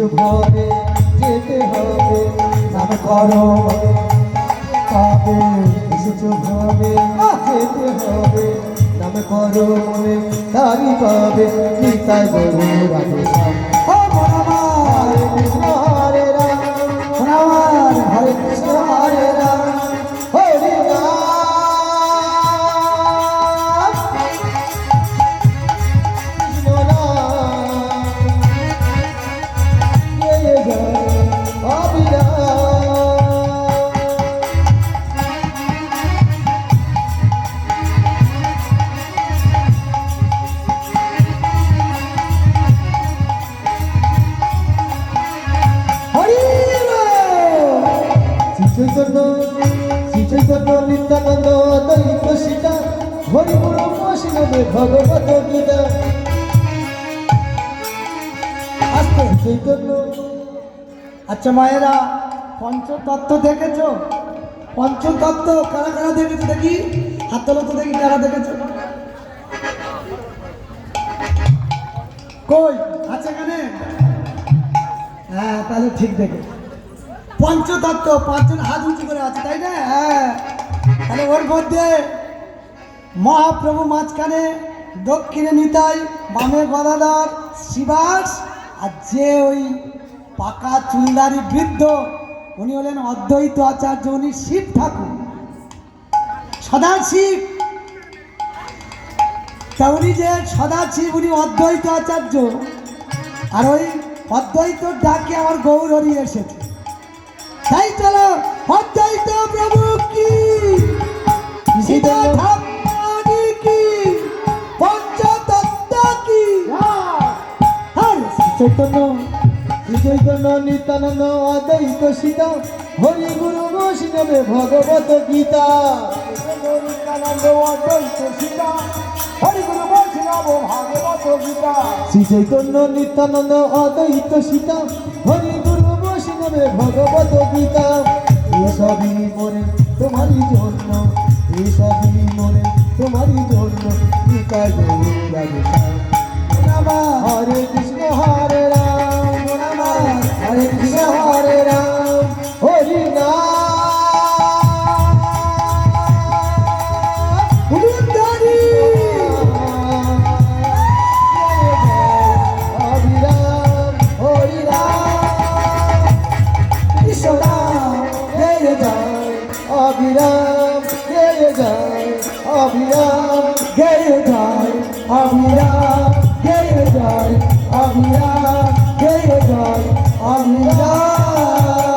শুভবে যেতে হবে নাম করো পাবে শুভবে যেতে হবে নাম করো মনে তারি পাবে নিতাই গরু রাধে শ্যাম হরে কৃষ্ণ হরে রাম হরে কৃষ্ণ হরে রাম হরে রাম চৈতন্য নিত্যানন্দ অদ্বৈত সীতা হরি গুরু বৈষ্ণবে ভগবত গীতা আস্তে চৈতন্য। আচ্ছা মায়েরা, পঞ্চতত্ত্ব দেখেছো? পঞ্চতত্ত্ব কারা কারা দেখেছো দেখি? হাত তোলো তো দেখি, কারা দেখেছো? কই আছে এখানে? হ্যাঁ, তাহলে ঠিক দেখে। পঞ্চতত্ত্ব পাঁচজন হাত উঁচু করে আছে, তাই না? হ্যাঁ, তাহলে ওর মধ্যে মহাপ্রভু মাঝখানে, দক্ষিণে নিতাই, বামে গদাধর শ্রীবাস, আর যে ওই পাকা চুলদারি বৃদ্ধ উনি হলেন অদ্বৈত আচার্য, উনি শিব ঠাকুর, সদাশিব। তা উনি যে সদাশিব, উনি অদ্বৈত আচার্য, আর ওই অদ্বৈত ডাকে আমার গৌর হরি এসেছে। তাই চলো অদ্বৈত প্রভু কি, সীতা ঠাকুরানী কি, পঞ্চতত্ত্ব কি। চৈতন্য চৈতন্য নিত্যানন্দ অদ্বৈত সীতা হরি গুরু বৈষ্ণবে ভগবত গীতা নিত্যানন্দ অদ্বৈত সীতা হরি গুরু বৈষ্ণব ভাগবত গীতা। শ্রী চৈতন্য নিত্যানন্দ অদ্বৈত সীতা হরি গুরু বৈষ্ণবে ভগবত গীতা। এসবই মনে তোমারই জন্য, এসবই মনে তোমারই জন্য গীতা গৌর রাধে শ্যাম। হরে কৃষ্ণ হরে রাম হরে কৃষ্ণ হরে রাম হরি নাম অবিরাম হরি রাম কৃষ্ণ রাম জয় জয় অবিরাম জয় জয় অবিরাম জয় জয় অবিরাম জয় জয় অবিরাম জয় জয় অবিরাম।